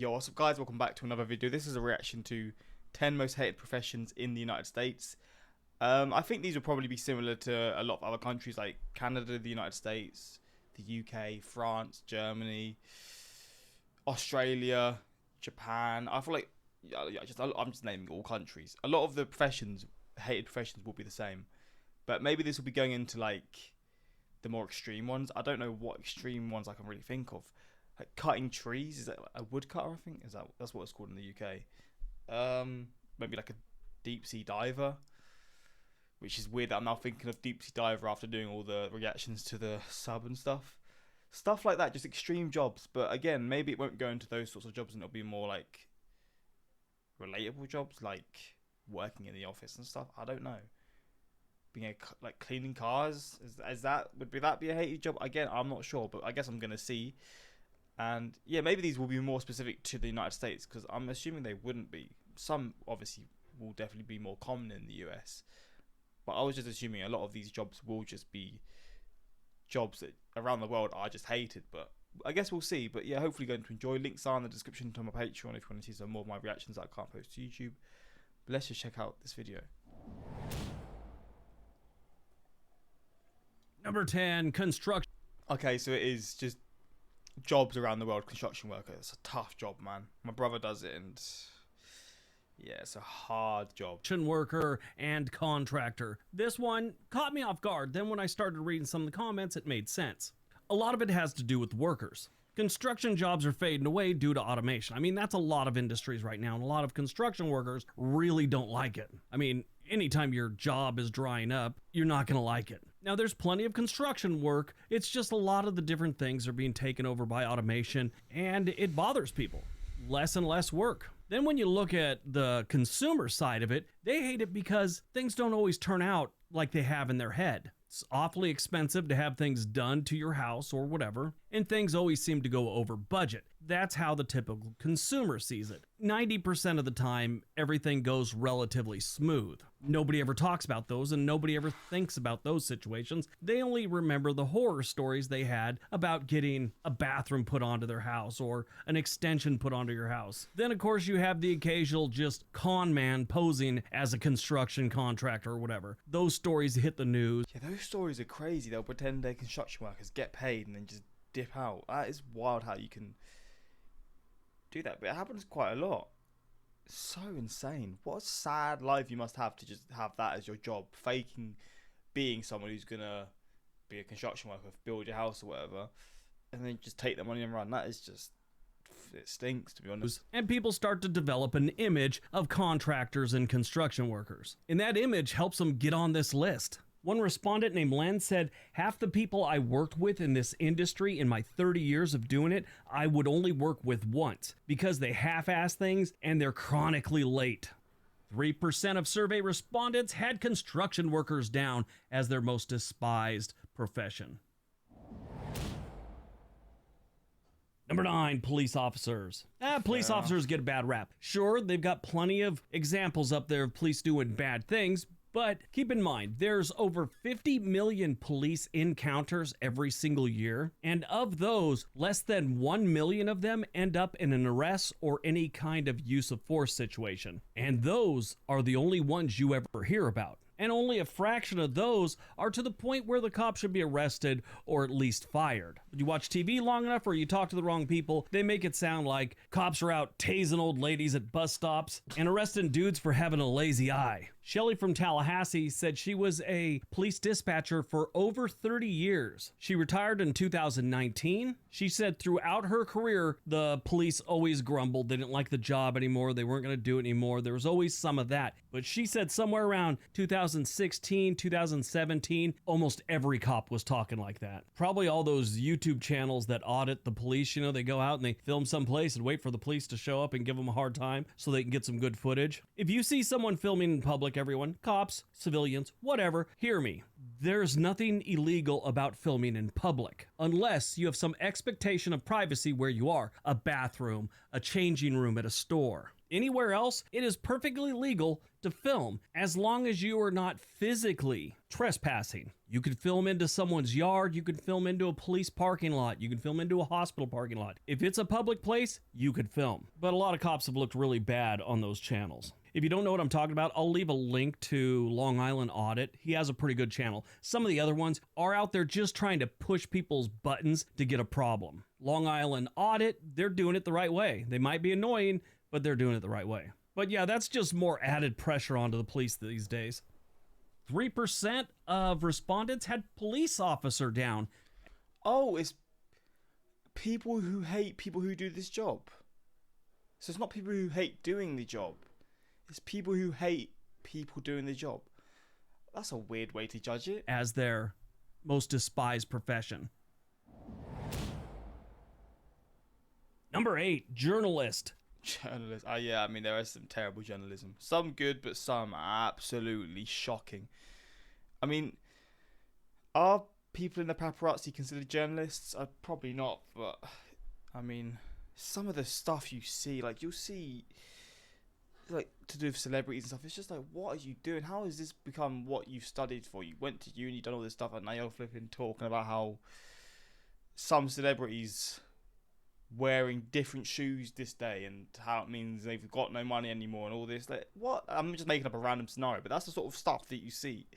Yo, what's up guys, welcome back to another video. This is a reaction to 10 most hated professions in the United States. I think these will probably be similar to a lot of other countries like Canada, the United States, the UK, France, Germany, Australia, Japan. I feel like, I'm just naming all countries. A lot of the hated professions will be the same. But maybe this will be going into like the more extreme ones. I don't know what extreme ones I can really think of. Like cutting trees, is that a woodcutter? I think that's what it's called in the UK. Maybe like a deep sea diver, which is weird that I'm now thinking of deep sea diver after doing all the reactions to the sub and stuff like that. Just extreme jobs, but again, maybe it won't go into those sorts of jobs, and it'll be more like relatable jobs, like working in the office and stuff. I don't know. Being like cleaning cars, would that be a hated job? Again, I'm not sure, but I guess I'm gonna see. And yeah, maybe these will be more specific to the United States, because I'm assuming they wouldn't be. Some obviously will definitely be more common in the US. But I was just assuming a lot of these jobs will just be jobs that around the world are just hated. But I guess we'll see. But yeah, hopefully going to enjoy. Links are in the description to my Patreon if you want to see some more of my reactions that I can't post to YouTube. But let's just check out this video. Number 10, construction. Okay, so it is just jobs around the world. Construction worker. It's a tough job, man. My brother does it, and yeah, it's a hard job. Worker and contractor. This one caught me off guard. Then when I started reading some of the comments, it made sense. A lot of it has to do with workers. Construction jobs are fading away due to automation. I mean, that's a lot of industries right now, and a lot of construction workers really don't like it. I mean, anytime your job is drying up, you're not going to like it. Now, there's plenty of construction work. It's just a lot of the different things are being taken over by automation, and it bothers people. Less and less work. Then when you look at the consumer side of it, they hate it because things don't always turn out like they have in their head. It's awfully expensive to have things done to your house or whatever, and things always seem to go over budget. That's how the typical consumer sees it. 90% of the time, everything goes relatively smooth. Nobody ever talks about those, and nobody ever thinks about those situations. They only remember the horror stories they had about getting a bathroom put onto their house or an extension put onto your house. Then, of course, you have the occasional just con man posing as a construction contractor or whatever. Those stories hit the news. Yeah, those stories are crazy. They'll pretend they're construction workers, get paid, and then just dip out. That is wild how you can do that, but it happens quite a lot. It's so insane. What a sad life you must have to just have that as your job, faking being someone who's gonna be a construction worker, build your house or whatever, and then just take the money and run. That is just, it stinks, to be honest. And people start to develop an image of contractors and construction workers, and that image helps them get on this list. One respondent named Len said, half the people I worked with in this industry in my 30 years of doing it, I would only work with once because they half-ass things and they're chronically late. 3% of survey respondents had construction workers down as their most despised profession. Number 9, police officers. Police officers get a bad rap. Sure, they've got plenty of examples up there of police doing bad things, but keep in mind, there's over 50 million police encounters every single year, and of those, less than 1 million of them end up in an arrest or any kind of use of force situation. And those are the only ones you ever hear about. And only a fraction of those are to the point where the cop should be arrested or at least fired. You watch TV long enough or you talk to the wrong people, they make it sound like cops are out tasing old ladies at bus stops and arresting dudes for having a lazy eye. Shelly from Tallahassee said she was a police dispatcher for over 30 years. She retired in 2019. She said throughout her career, the police always grumbled. They didn't like the job anymore. They weren't going to do it anymore. There was always some of that. But she said somewhere around 2016, 2017, almost every cop was talking like that. Probably all those YouTube channels that audit the police, you know, they go out and they film someplace and wait for the police to show up and give them a hard time so they can get some good footage. If you see someone filming in public, everyone, cops, civilians, whatever, hear me. There's nothing illegal about filming in public, unless you have some expectation of privacy where you are, a bathroom, a changing room at a store. Anywhere else, it is perfectly legal to film as long as you are not physically trespassing. You could film into someone's yard, you could film into a police parking lot, you could film into a hospital parking lot. If it's a public place, you could film. But a lot of cops have looked really bad on those channels. If you don't know what I'm talking about, I'll leave a link to Long Island Audit. He has a pretty good channel. Some of the other ones are out there just trying to push people's buttons to get a problem. Long Island Audit, they're doing it the right way. They might be annoying, but they're doing it the right way. But yeah, that's just more added pressure onto the police these days. 3% of respondents had police officer down. Oh, it's people who hate people who do this job. So it's not people who hate doing the job. It's people who hate people doing the job. That's a weird way to judge it. As their most despised profession. Number 8, journalist. Journalist. Oh yeah, I mean there is some terrible journalism. Some good, but some absolutely shocking. I mean, are people in the paparazzi considered journalists? Probably not, but I mean, some of the stuff you see, like you'll see, like to do with celebrities and stuff. It's just like, what are you doing? How has this become what you studied for? You went to uni, done all this stuff, and now you're flipping talking about how some celebrities wearing different shoes this day and how it means they've got no money anymore and all this. Like, what? I'm just making up a random scenario, but that's the sort of stuff that you see.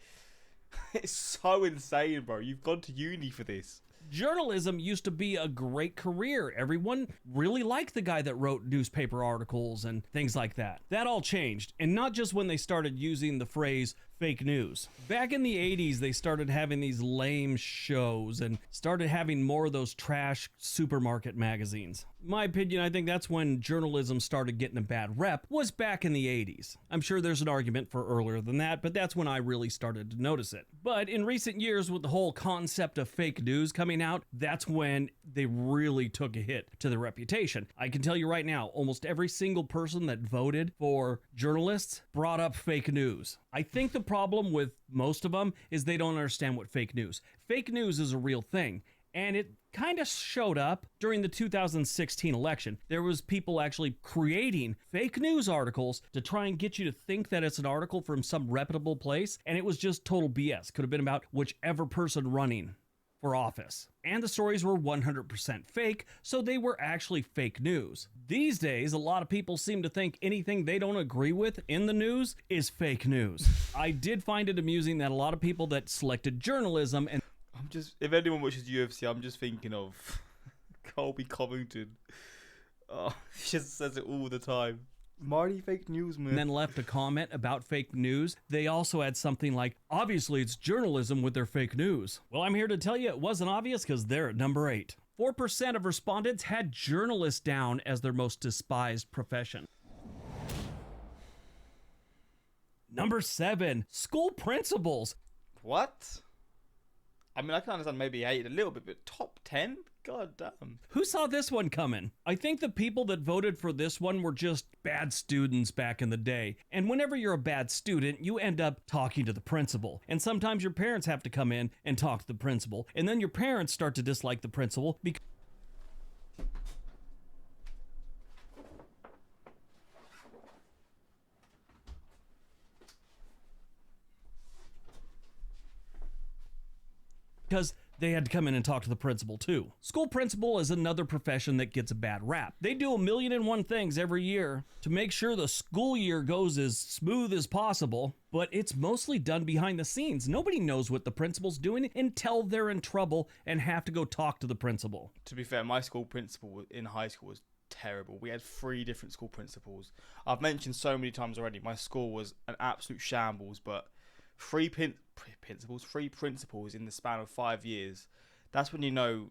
It's so insane, bro. You've gone to uni for this. Journalism used to be a great career. Everyone really liked the guy that wrote newspaper articles and things like that. That all changed, and not just when they started using the phrase fake news. Back in the 80s, they started having these lame shows and started having more of those trash supermarket magazines. In my opinion, I think that's when journalism started getting a bad rep, was back in the 80s. I'm sure there's an argument for earlier than that, but that's when I really started to notice it. But in recent years, with the whole concept of fake news coming out, that's when they really took a hit to their reputation. I can tell you right now, almost every single person that voted for journalists brought up fake news. I think the problem with most of them is they don't understand what fake news. Fake news is a real thing, and it kind of showed up during the 2016 election. There was people actually creating fake news articles to try and get you to think that it's an article from some reputable place, and it was just total BS. Could have been about whichever person running for office. And the stories were 100% fake, so they were actually fake news. These days, a lot of people seem to think anything they don't agree with in the news is fake news. I did find it amusing that a lot of people that selected journalism and if anyone watches UFC, I'm just thinking of Colby Covington. Oh, he just says it all the time. Marty fake news, man. And then left a comment about fake news. They also had something like, obviously it's journalism with their fake news. Well, I'm here to tell you it wasn't obvious because they're at number 8. 4% of respondents had journalists down as their most despised profession. Number 7, school principals. What? I mean, I can understand maybe 8 a little bit, but top 10? God damn. Who saw this one coming? I think the people that voted for this one were just bad students back in the day. And whenever you're a bad student, you end up talking to the principal. And sometimes your parents have to come in and talk to the principal. And then your parents start to dislike the principal because they had to come in and talk to the principal too. School principal is another profession that gets a bad rap. They do 1,000,001 things every year to make sure the school year goes as smooth as possible, but it's mostly done behind the scenes. Nobody knows what the principal's doing until they're in trouble and have to go talk to the principal. To be fair, my school principal in high school was terrible. We had 3 different school principals. I've mentioned so many times already, my school was an absolute shambles, but 3 principals in the span of 5 years. That's when you know,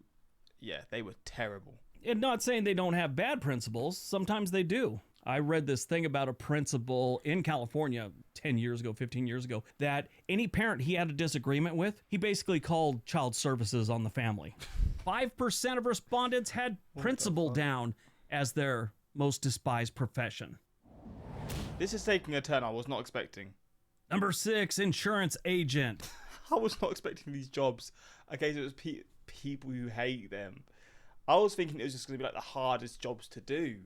yeah, they were terrible. And not saying they don't have bad principals. Sometimes they do. I read this thing about a principal in California 10 years ago, 15 years ago, that any parent he had a disagreement with, he basically called child services on the family. 5% of respondents had principal down as their most despised profession. This is taking a turn I was not expecting. Number 6, insurance agent. I was not expecting these jobs. Okay, so it was people who hate them. I was thinking it was just going to be like the hardest jobs to do.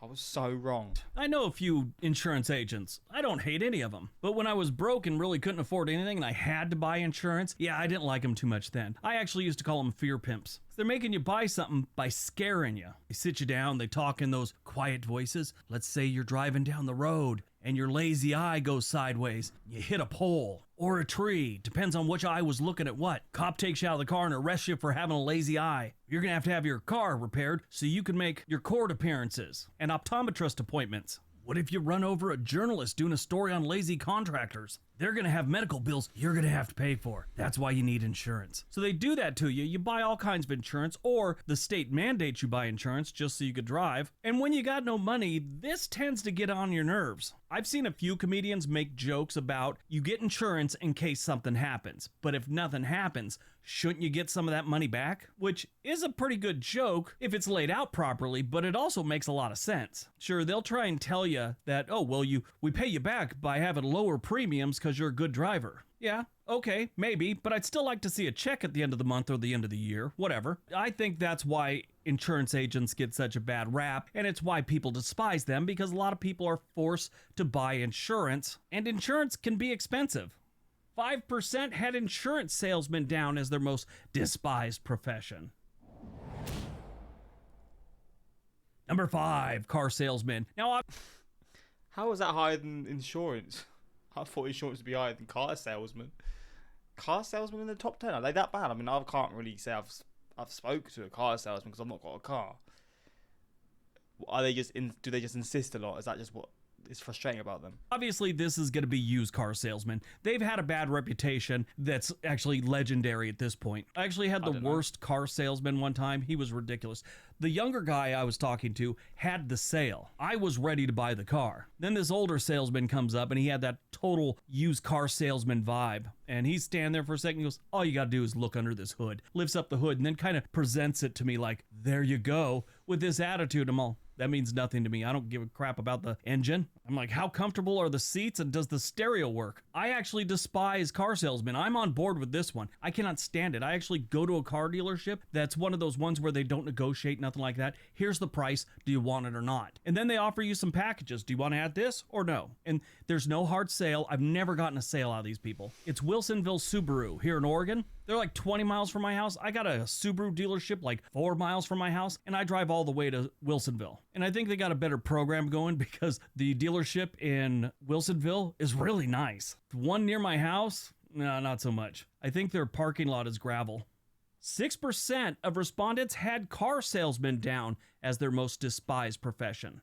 I was so wrong. I know a few insurance agents. I don't hate any of them. But when I was broke and really couldn't afford anything and I had to buy insurance, yeah, I didn't like them too much then. I actually used to call them fear pimps. They're making you buy something by scaring you. They sit you down, they talk in those quiet voices. Let's say you're driving down the road and your lazy eye goes sideways. You hit a pole or a tree. Depends on which eye was looking at what. Cop takes you out of the car and arrests you for having a lazy eye. You're gonna have your car repaired so you can make your court appearances and optometrist appointments. What if you run over a journalist doing a story on lazy contractors? They're going to have medical bills you're going to have to pay for. That's why you need insurance. So they do that to you. You buy all kinds of insurance, or the state mandates you buy insurance just so you could drive. And when you got no money, this tends to get on your nerves. I've seen a few comedians make jokes about you get insurance in case something happens. But if nothing happens, shouldn't you get some of that money back? Which is a pretty good joke if it's laid out properly, but it also makes a lot of sense. Sure, they'll try and tell you that, oh, well, we pay you back by having lower premiums because you're a good driver. Yeah, okay, maybe, but I'd still like to see a check at the end of the month or the end of the year, whatever. I think that's why insurance agents get such a bad rap, and it's why people despise them, because a lot of people are forced to buy insurance, and insurance can be expensive. 5% had insurance salesmen down as their most despised profession. Number 5, car salesman. Now, How is that higher than insurance? I thought insurance would be higher than car salesman. Car salesman in the top 10? Are they that bad? I mean, I can't really say I've spoken to a car salesman because I've not got a car. Are they do they just insist a lot? Is that just what is frustrating about them? obviously, this is going to be used car salesmen. They've had a bad reputation that's actually legendary at this point. I actually had the worst car salesman one time. He was ridiculous. The younger guy I was talking to had the sale. I was ready to buy the car. Then this older salesman comes up and he had that total used car salesman vibe. And he's standing there for a second and goes, all you got to do is look under this hood. Lifts up the hood and then kind of presents it to me like, there you go. With this attitude, I'm all, that means nothing to me. I don't give a crap about the engine. I'm like, how comfortable are the seats and does the stereo work? I actually despise car salesmen. I'm on board with this one. I cannot stand it. I actually go to a car dealership that's one of those ones where they don't negotiate, nothing like that. Here's the price. Do you want it or not? And then they offer you some packages. Do you want to add this or no? And there's no hard sale. I've never gotten a sale out of these people. It's Wilsonville Subaru here in Oregon. They're like 20 miles from my house. I got a Subaru dealership like 4 miles from my house, and I drive all the way to Wilsonville. And I think they got a better program going because the dealership in Wilsonville is really nice. The one near my house, no, not so much. I think their parking lot is gravel. 6% of respondents had car salesmen down as their most despised profession.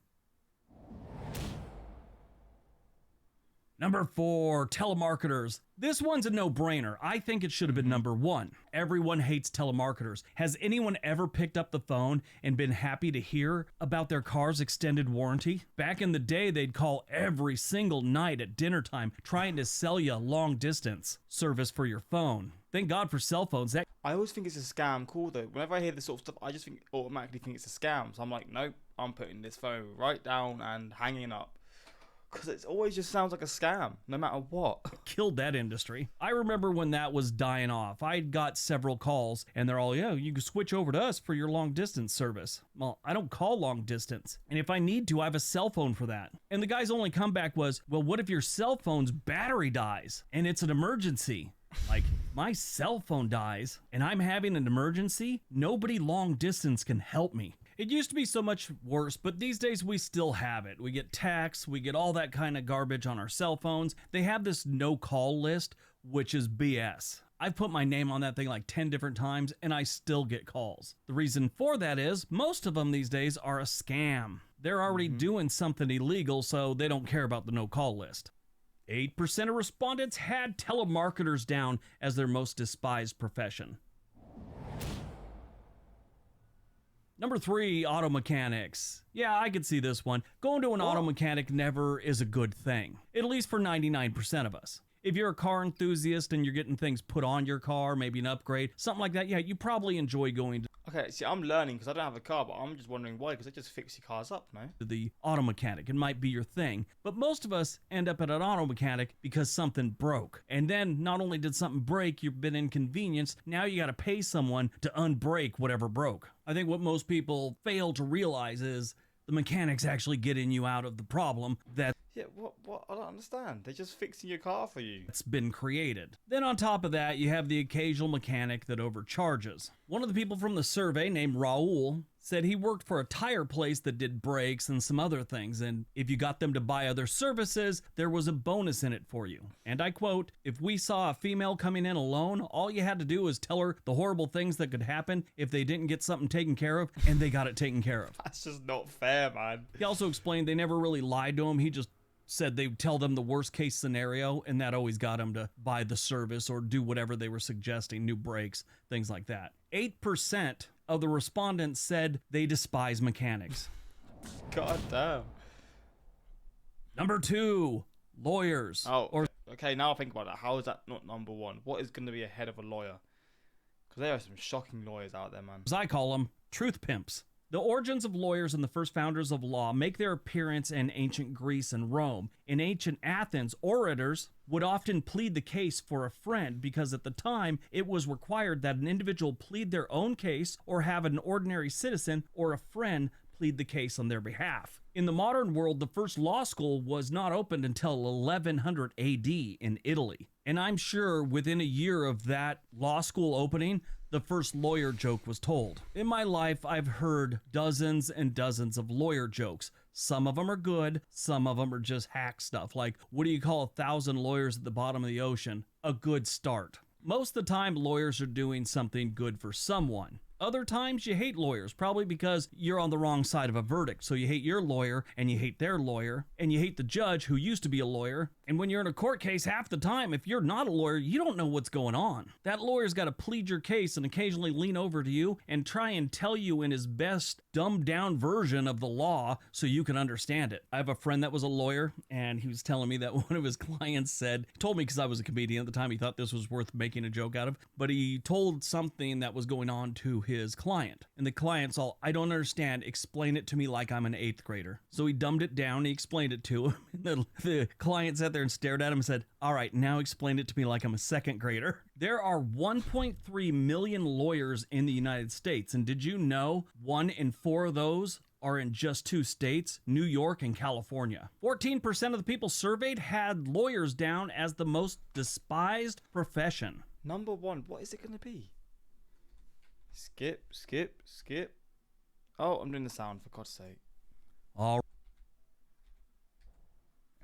Number 4, telemarketers. This one's a no-brainer. I think it should have been number 1. Everyone hates telemarketers. Has anyone ever picked up the phone and been happy to hear about their car's extended warranty? Back in the day, they'd call every single night at dinner time trying to sell you a long-distance service for your phone. Thank God for cell phones. I always think it's a scam call though. Whenever I hear this sort of stuff, I just automatically think it's a scam. So I'm like, nope, I'm putting this phone right down and hanging up. Because it always just sounds like a scam, no matter what. Killed that industry. I remember when that was dying off. I got several calls, and they're all, yeah, you can switch over to us for your long-distance service. Well, I don't call long distance. And if I need to, I have a cell phone for that. And the guy's only comeback was, well, what if your cell phone's battery dies? And it's an emergency. Like, my cell phone dies, and I'm having an emergency? Nobody long distance can help me. It used to be so much worse, but these days we still have it. We get texts, we get all that kind of garbage on our cell phones. They have this no-call list, which is BS. I've put my name on that thing like 10 different times, and I still get calls. The reason for that is most of them these days are a scam. They're already doing something illegal, so they don't care about the no-call list. 8% of respondents had telemarketers down as their most despised profession. Number 3, auto mechanics. Yeah, I could see this one. Going to an auto mechanic never is a good thing, at least for 99% of us. If you're a car enthusiast and you're getting things put on your car, maybe an upgrade, something like that, yeah, you probably enjoy going to Okay, see, I'm learning because I don't have a car, but I'm just wondering why, because they just fix your cars up, no? the auto mechanic. It might be your thing, but most of us end up at an auto mechanic because something broke. And then not only did something break, you've been inconvenienced, now you got to pay someone to unbreak whatever broke. I think what most people fail to realize is the mechanic's actually getting you out of the problem that's Yeah, what? I don't understand. They're just fixing your car for you. been created. Then on top of that, you have the occasional mechanic that overcharges. One of the people from the survey, named Raul, said he worked for a tire place that did brakes and some other things, and if you got them to buy other services, there was a bonus in it for you. And I quote, "If we saw a female coming in alone, all you had to do was tell her the horrible things that could happen if they didn't get something taken care of, and they got it taken care of." That's just not fair, man. He also explained they never really lied to him. He just said they'd tell them the worst case scenario, and that always got them to buy the service or do whatever they were suggesting, new brakes, things like that. 8% of the respondents said they despise mechanics. God damn. Number 2, lawyers. Okay, now I think about that. How is that not number 1? What is going to be ahead of a lawyer? Because there are some shocking lawyers out there, man. As I call them, truth pimps. The origins of lawyers and the first founders of law make their appearance in ancient Greece and Rome. In ancient Athens, orators would often plead the case for a friend because at the time it was required that an individual plead their own case or have an ordinary citizen or a friend plead the case on their behalf. In the modern world, the first law school was not opened until 1100 AD in Italy. And I'm sure within a year of that law school opening, the first lawyer joke was told. In my life, I've heard dozens and dozens of lawyer jokes. Some of them are good, some of them are just hack stuff. Like, what do you call 1,000 lawyers at the bottom of the ocean? A good start. Most of the time, lawyers are doing something good for someone. Other times you hate lawyers, probably because you're on the wrong side of a verdict. So you hate your lawyer, and you hate their lawyer, and you hate the judge who used to be a lawyer. And when you're in a court case, half the time, if you're not a lawyer, you don't know what's going on. That lawyer's got to plead your case and occasionally lean over to you and try and tell you in his best dumbed down version of the law so you can understand it. I have a friend that was a lawyer, and he was telling me that one of his clients said, he told me because I was a comedian at the time, he thought this was worth making a joke out of, but he told something that was going on to his client. And the client's all, "I don't understand. Explain it to me like I'm an 8th grader." So he dumbed it down. He explained it to him. And the client sat there and stared at him and said, "All right, now explain it to me like I'm a 2nd grader." There are 1.3 million lawyers in the United States. And did you know 1 in 4 of those are in just 2 states, New York and California? 14% of the people surveyed had lawyers down as the most despised profession. Number 1, what is it going to be? Skip. Oh, I'm doing the sound, for God's sake. All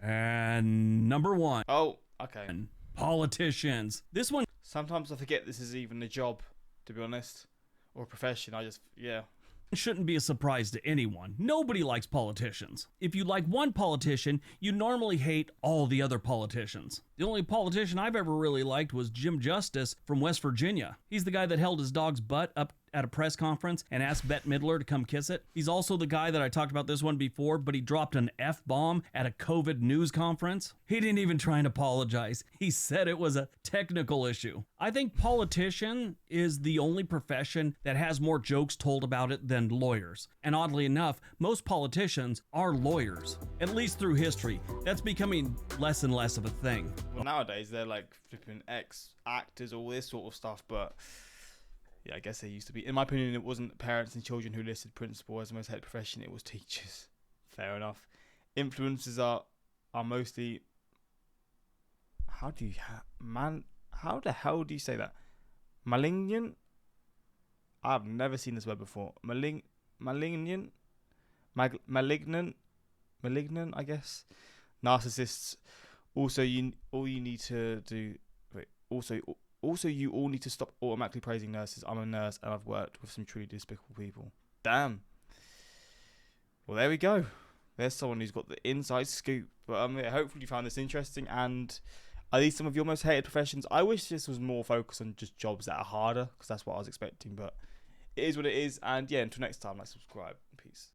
and number 1. Oh, okay. Politicians. This one Sometimes I forget this is even a job, to be honest. Or a profession. Yeah. shouldn't be a surprise to anyone. Nobody likes politicians. If you like one politician, you normally hate all the other politicians. The only politician I've ever really liked was Jim Justice from West Virginia. He's the guy that held his dog's butt up at a press conference and asked Bette Midler to come kiss it. He's also the guy that I talked about this one before, but he dropped an F-bomb at a COVID news conference. He didn't even try and apologize. He said it was a technical issue. I think politician is the only profession that has more jokes told about it than lawyers. And oddly enough, most politicians are lawyers, at least through history. That's becoming less and less of a thing. Well, nowadays they're like flipping ex-actors, all this sort of stuff, but yeah, I guess they used to be. In my opinion, it wasn't parents and children who listed principal as the most hated profession, it was teachers. Fair enough. Influencers are mostly... How the hell do you say that? Malignant? I've never seen this word before. Malignant, I guess. Narcissists. Also, you need to stop automatically praising nurses. I'm a nurse and I've worked with some truly despicable people. Damn. Well, there we go. There's someone who's got the inside scoop. But hopefully you found this interesting. And are these some of your most hated professions? I wish this was more focused on just jobs that are harder, because that's what I was expecting. But it is what it is. And yeah, until next time, like, subscribe. Peace.